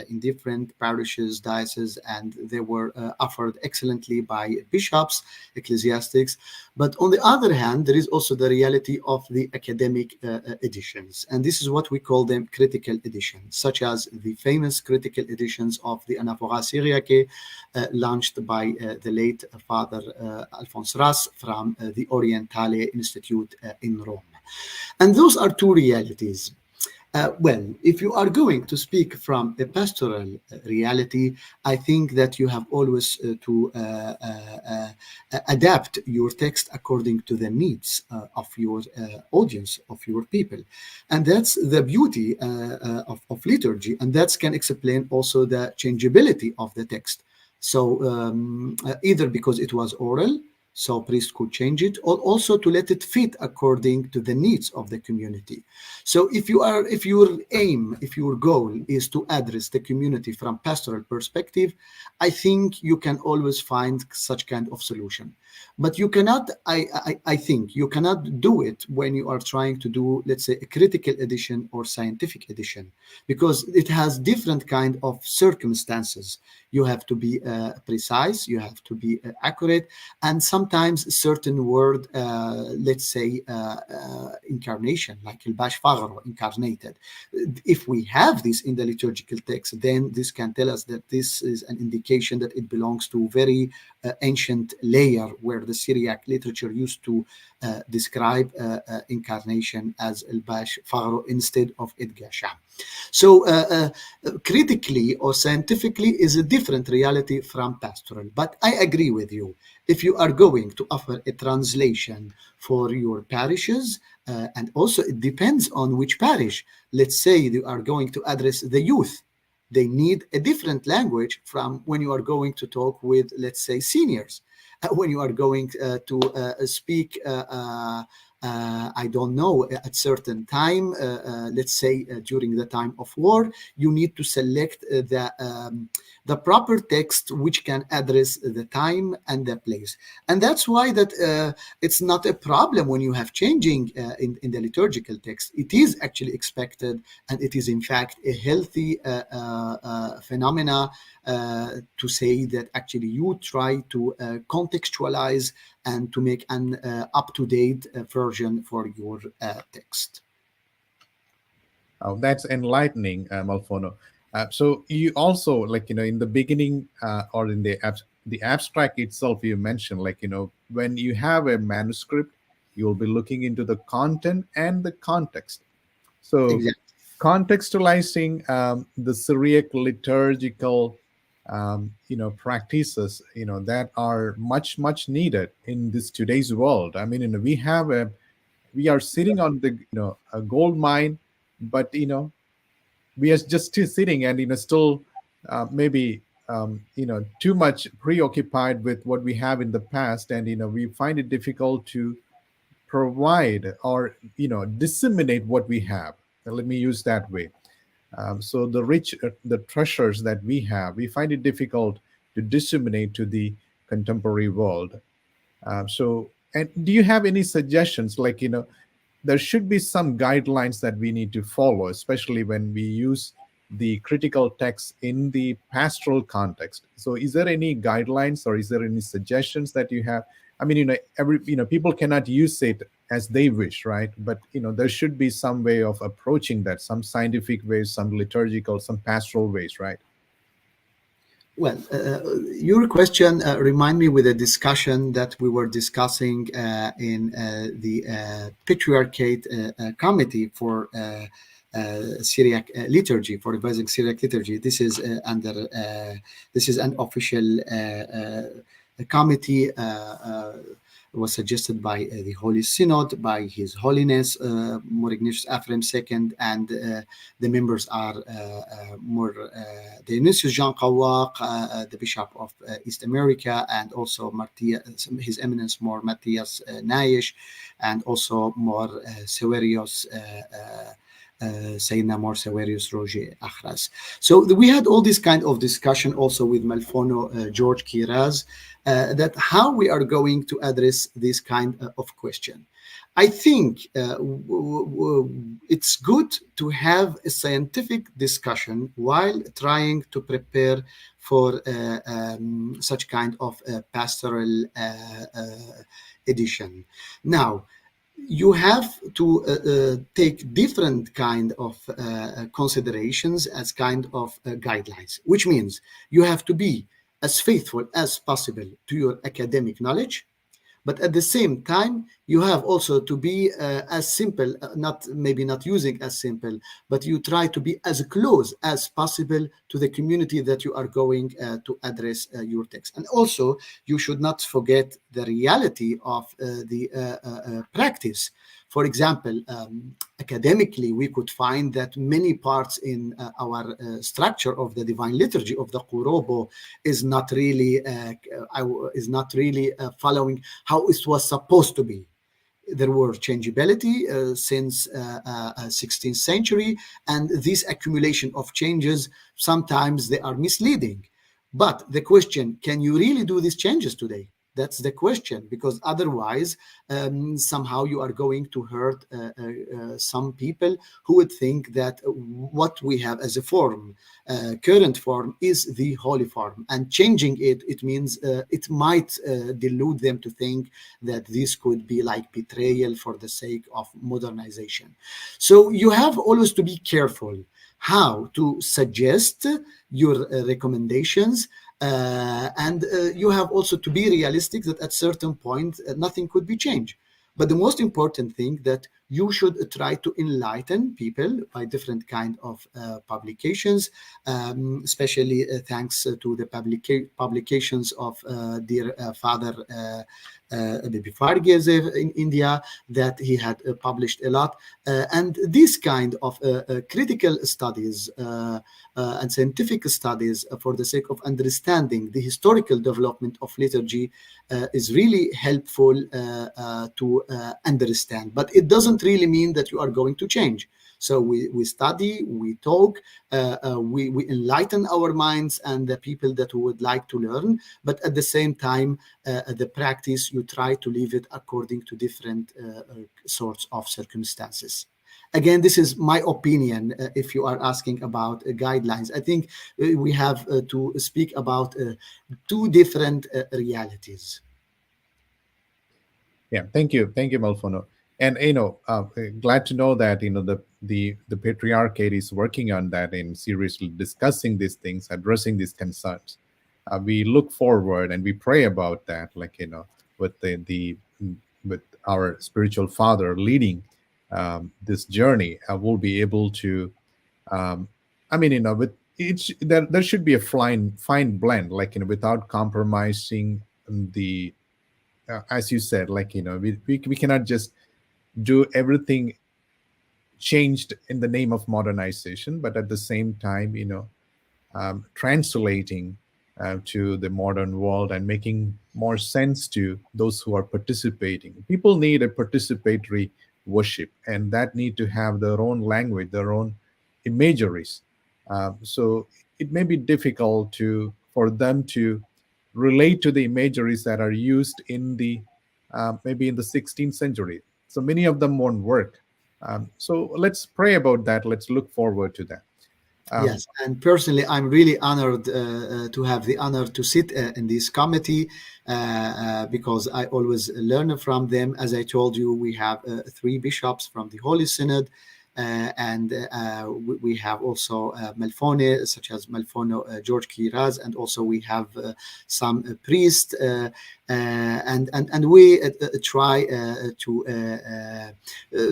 in different parishes, dioceses, and they were offered excellently by bishops, ecclesiastics. But on the other hand, there is also the reality of the academic editions. And this is what we call them critical editions, such as the famous critical editions of the Anaphora Syriac, launched by the late Father Alphonse Ras from the Orientale Institute in Rome. And those are two realities. Well, if you are going to speak from a pastoral reality, I think that you have always to adapt your text according to the needs of your audience, of your people. And that's the beauty of liturgy. And that can explain also the changeability of the text. So either because it was oral, so priests could change it, or also to let it fit according to the needs of the community. So if your goal is to address the community from pastoral perspective, I think you can always find such kind of solution. But you cannot, I think you cannot do it when you are trying to do, let's say, a critical edition or scientific edition, because it has different kind of circumstances. You have to be precise, you have to be accurate, and sometimes certain word, let's say, incarnation, like il-bash fagro, incarnated. If we have this in the liturgical text, then this can tell us that this is an indication that it belongs to very ancient layer where the Syriac literature used to describe incarnation as il-bash fagro instead of idgasha. So critically or scientifically is a different reality from pastoral. But I agree with you. If you are going to offer a translation for your parishes, and also it depends on which parish. Let's say you are going to address the youth. They need a different language from when you are going to talk with, let's say, seniors. When you are going to speak I don't know, at certain time, let's say during the time of war, you need to select the proper text which can address the time and the place. And that's why that it's not a problem when you have changing in the liturgical text. It is actually expected, and it is in fact a healthy phenomena to say that actually you try to contextualize and to make an up-to-date version for your text. Oh, that's enlightening, Malfono. So you also, like, in the beginning or in the abstract itself, you mentioned, like, when you have a manuscript, you'll be looking into the content and the context. So Exactly. contextualizing the Syriac liturgical practices that are much needed in this today's world. I mean, we are sitting on the a gold mine, but we are just still sitting and still maybe too much preoccupied with what we have in the past, and we find it difficult to provide or disseminate what we have. Let me use that way. So the treasures that we have, we find it difficult to disseminate to the contemporary world. And do you have any suggestions? Like, there should be some guidelines that we need to follow, especially when we use the critical text in the pastoral context. So is there any guidelines or is there any suggestions that you have? I mean, people cannot use it as they wish, right? But there should be some way of approaching that, some scientific ways, some liturgical, some pastoral ways, right? Well, your question remind me with a discussion that we were discussing in the Patriarchate Committee for Syriac liturgy, for revising Syriac liturgy. This is this is an official committee. Was suggested by the Holy Synod, by His Holiness More Ignatius Ephrem II, and the members are more Dionysius Jean Kawak, the Bishop of East America, and also His Eminence More Matthias Nayesh, and also More Severios Sayyidina Mor Severius Roger Achras. So we had all this kind of discussion also with Malfono George Kiraz, that how we are going to address this kind of question. I think it's good to have a scientific discussion while trying to prepare for such kind of pastoral edition. Now, you have to take different kind of considerations as kind of guidelines, which means you have to be as faithful as possible to your academic knowledge, but at the same time you have also to be as simple, maybe not using as simple, but you try to be as close as possible to the community that you are going to address your text. And also you should not forget the reality of the practice. For example, academically, we could find that many parts in our structure of the divine liturgy of the Qurobo is not really following how it was supposed to be. There were changeability since 16th century, and this accumulation of changes, sometimes they are misleading. But the question, can you really do these changes today? That's the question, because otherwise somehow you are going to hurt some people who would think that what we have as a form, current form, is the holy form, and changing it means it might delude them to think that this could be like betrayal for the sake of modernization. So you have always to be careful how to suggest your recommendations. And you have also to be realistic that at certain point nothing could be changed. But the most important thing that you should try to enlighten people by different kind of publications, especially thanks to the publications of dear Father Bibi Farges in India, that he had published a lot. And this kind of critical studies and scientific studies for the sake of understanding the historical development of liturgy is really helpful to understand. But it doesn't really mean that you are going to change. So we study, we talk, we enlighten our minds and the people that would like to learn, but at the same time, the practice, you try to leave it according to different sorts of circumstances. Again, this is my opinion. If you are asking about guidelines, I think we have to speak about two different realities. Yeah, thank you, Malfono. And glad to know that the patriarchate is working on that and seriously discussing these things, addressing these concerns. We look forward and we pray about that, with with our spiritual father leading this journey. We'll be able to, with each there should be a fine blend, without compromising the. As you said, we cannot just do everything changed in the name of modernization, but at the same time, translating to the modern world and making more sense to those who are participating. People need a participatory worship, and that need to have their own language, their own imageries. So it may be difficult for them to relate to the imageries that are used in the maybe in the 16th century. So many of them won't work. So let's pray about that. Let's look forward to that. Yes, and personally, I'm really honored to have the honor to sit in this committee because I always learn from them. As I told you, we have 3 bishops from the Holy Synod, and we have also Malfone, such as Malfono George Kiraz, and also we have some priests, and we try to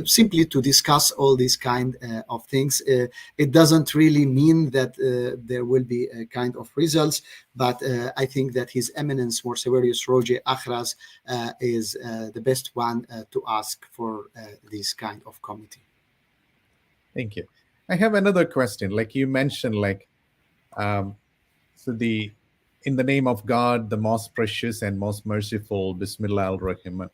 simply to discuss all these kind of things. It doesn't really mean that there will be a kind of results, but I think that His Eminence Mor Severius Roger Achras is the best one to ask for this kind of committee. Thank you. I have another question. Like you mentioned, so in the name of God, the most precious and most merciful, Bismillah al-Rahman,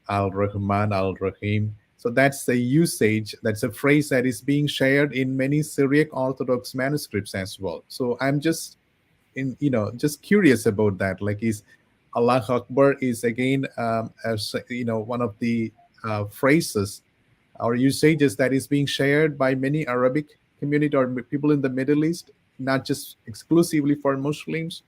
al-Rahman, al-Rahim. So that's a usage, that's a phrase that is being shared in many Syriac Orthodox manuscripts as well. So I'm just just curious about that. Like, is Allah Akbar is again as one of the phrases or usages that is being shared by many Arabic community or people in the Middle East, not just exclusively for Muslims?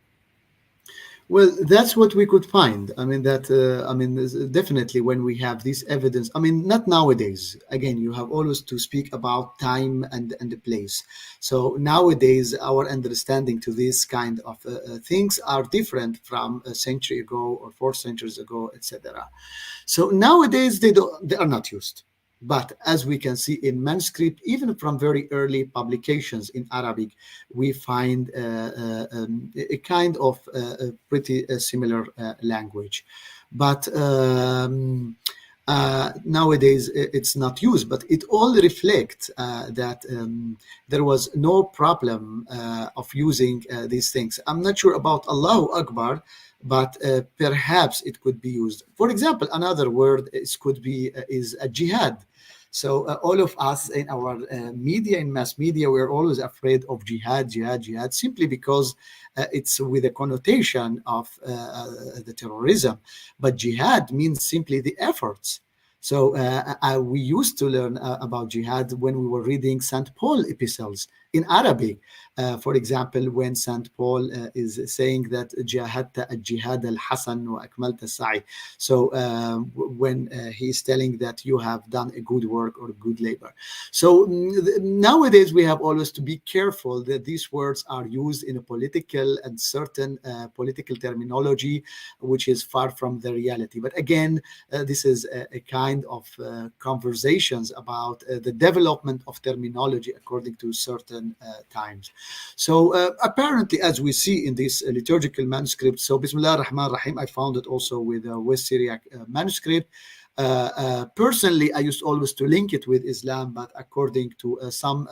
Well, that's what we could find. I mean, definitely when we have this evidence. I mean, not nowadays. Again, you have always to speak about time and the place. So nowadays, our understanding to this kind of things are different from a century ago or 4 centuries ago, etc. So nowadays, they are not used. But as we can see in manuscript, even from very early publications in Arabic, we find a kind of pretty similar language. But nowadays it's not used, but it all reflects that there was no problem of using these things. I'm not sure about Allahu Akbar, but perhaps it could be used. For example, another word is a jihad. So all of us in our media, in mass media, we're always afraid of jihad, simply because it's with a connotation of the terrorism. But jihad means simply the efforts. So we used to learn about jihad when we were reading St. Paul epistles in Arabic. For example, when St. Paul is saying that jahadta al-jihad al-hasan wa akmalta sa'i. So when he's telling that you have done a good work or good labor. So nowadays we have always to be careful that these words are used in a political and certain political terminology, which is far from the reality. But again, this is a kind of conversations about the development of terminology according to certain times. So apparently, as we see in this liturgical manuscript, so Bismillah ar-Rahman ar-Rahim, I found it also with West Syriac manuscript. Personally, I used always to link it with Islam, but according to some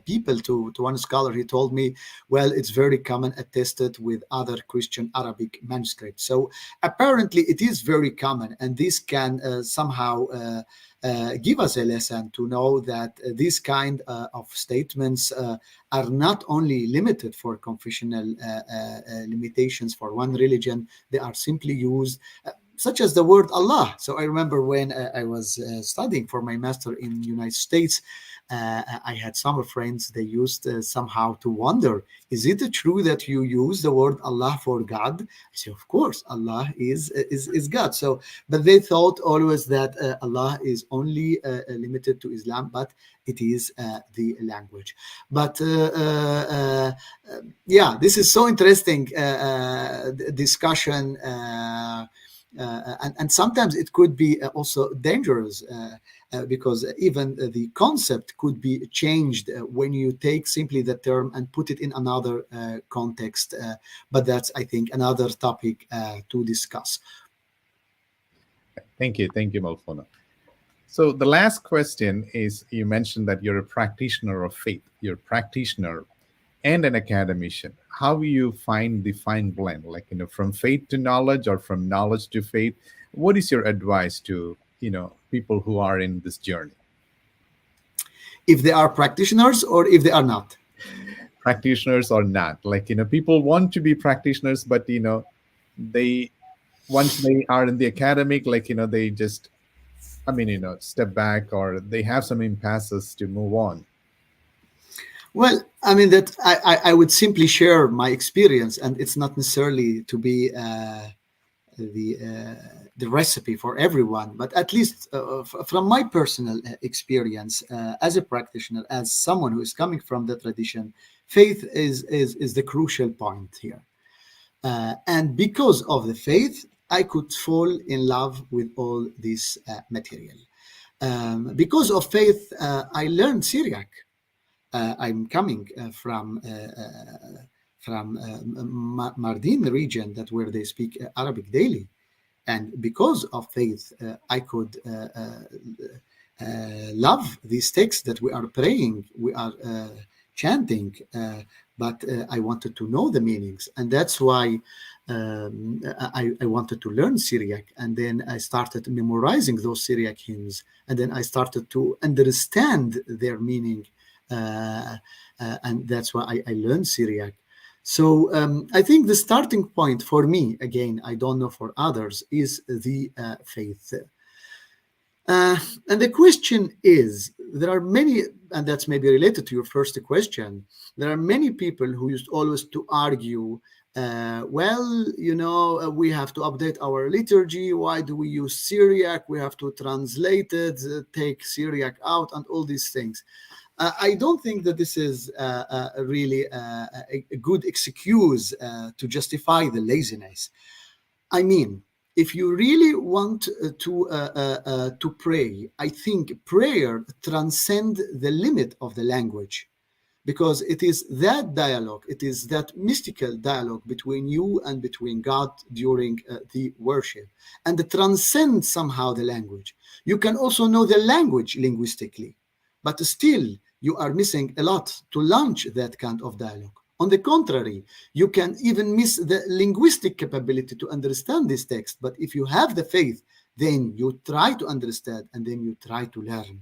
people, to one scholar, he told me, well, it's very common attested with other Christian Arabic manuscripts. So apparently it is very common, and this can somehow give us a lesson to know that these kind of statements are not only limited for confessional limitations for one religion, they are simply used such as the word Allah. So I remember when I was studying for my master in the United States, I had some friends, they used somehow to wonder, is it true that you use the word Allah for God? I say, of course, Allah is God. So, but they thought always that Allah is only limited to Islam, but it is the language. But yeah, this is so interesting discussion. And sometimes it could be also dangerous because even the concept could be changed when you take simply the term and put it in another context. But that's, I think, another topic to discuss. Thank you, Malfona. So the last question is, you mentioned that you're a practitioner of faith, you're a practitioner and an academician. How do you find the fine blend, like, from faith to knowledge or from knowledge to faith? What is your advice to, people who are in this journey? If they are practitioners or if they are not? Practitioners or not. Like, people want to be practitioners, but, they, once they are in the academic, like, they just, step back, or they have some impasses to move on. Well, I mean, that I would simply share my experience, and it's not necessarily to be the recipe for everyone, but at least from my personal experience as a practitioner, as someone who is coming from the tradition, faith is the crucial point here. And because of the faith, I could fall in love with all this material. Because of faith, I learned Syriac. I'm coming from Mardin region, that where they speak Arabic daily, and because of faith, I could love these texts that we are praying, we are chanting, but I wanted to know the meanings, and that's why I wanted to learn Syriac, and then I started memorizing those Syriac hymns, and then I started to understand their meaning, and that's why I learned Syriac. So I think the starting point for me, again, I don't know for others, is the faith. And the question is, there are many, and that's maybe related to your first question, there are many people who used always to argue, we have to update our liturgy. Why do we use Syriac? We have to translate it, take Syriac out, and all these things. I don't think that this is really a good excuse to justify the laziness. I mean, if you really want to pray, I think prayer transcends the limit of the language, because it is that dialogue, it is that mystical dialogue between you and between God during the worship, and it transcends somehow the language. You can also know the language linguistically, but still you are missing a lot to launch that kind of dialogue. On the contrary, you can even miss the linguistic capability to understand this text. But if you have the faith, then you try to understand, and then you try to learn.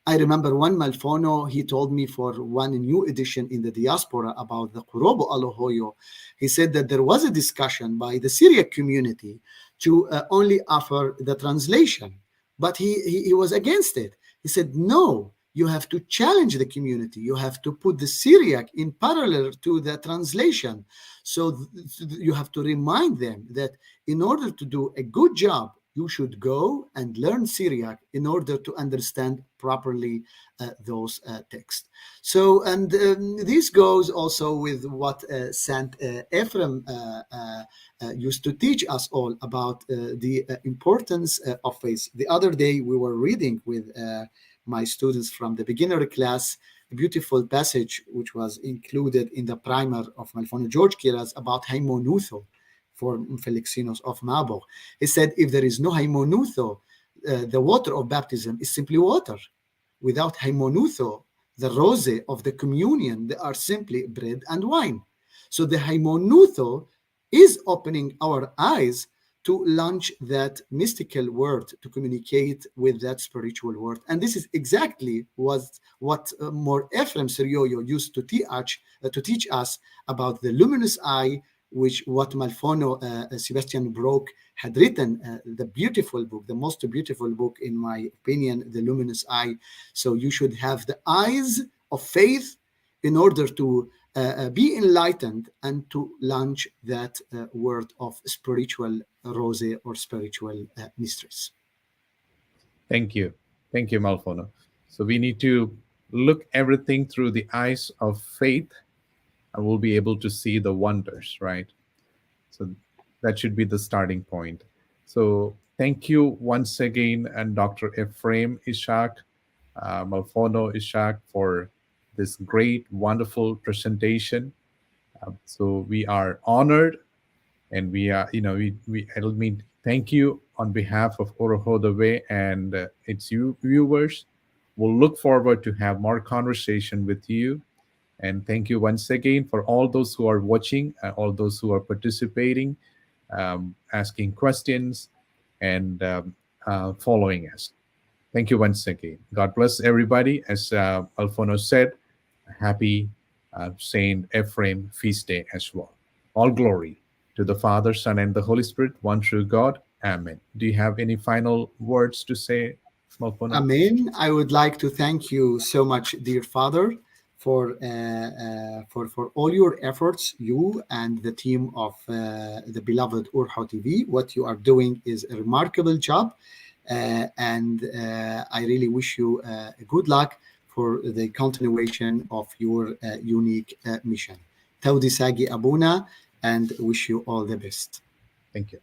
I remember one Malfono, he told me for one new edition in the diaspora about the Kurobo Alohoyo. He said that there was a discussion by the Syriac community to only offer the translation, but he was against it. He said, no, you have to challenge the community. You have to put the Syriac in parallel to the translation. So you have to remind them that in order to do a good job, you should go and learn Syriac in order to understand properly those texts. So, and this goes also with what Saint Ephrem used to teach us all about the importance of faith. The other day we were reading with my students from the beginner class a beautiful passage which was included in the primer of Malfono George Kiras about Haimonoutho for Felixinos of Marburg. He said, if there is no Haimonoutho, the water of baptism is simply water. Without Haimonoutho, the rose of the communion, they are simply bread and wine. So the Haimonoutho is opening our eyes to launch that mystical word, to communicate with that spiritual word. And this is exactly what More Ephrem Sirioyo used to teach us about the luminous eye, which what Malfono Sebastian Brock had written, the beautiful book, the most beautiful book, in my opinion, The Luminous Eye. So you should have the eyes of faith in order to be enlightened and to launch that word of spiritual rose or spiritual mistress. Thank you. Thank you, Malfono. So we need to look everything through the eyes of faith, and we'll be able to see the wonders, right? So that should be the starting point. So thank you once again, and Dr. Ephrem Ishac, Malfono Ishac, for this great, wonderful presentation. So we are honored, and we are, thank you on behalf of Urho the Way and its viewers. We'll look forward to have more conversation with you. And thank you once again for all those who are watching, all those who are participating, asking questions, and following us. Thank you once again. God bless everybody. As Alfono said, happy Saint Ephrem feast day as well. All glory to the Father, Son, and the Holy Spirit, one true God. Amen. Do you have any final words to say, Malfono? Amen. I would like to thank you so much, dear Father, for all your efforts, you and the team of the beloved Urho TV. What you are doing is a remarkable job, and I really wish you good luck for the continuation of your unique mission. Taudi Sagi Abuna, and wish you all the best. Thank you.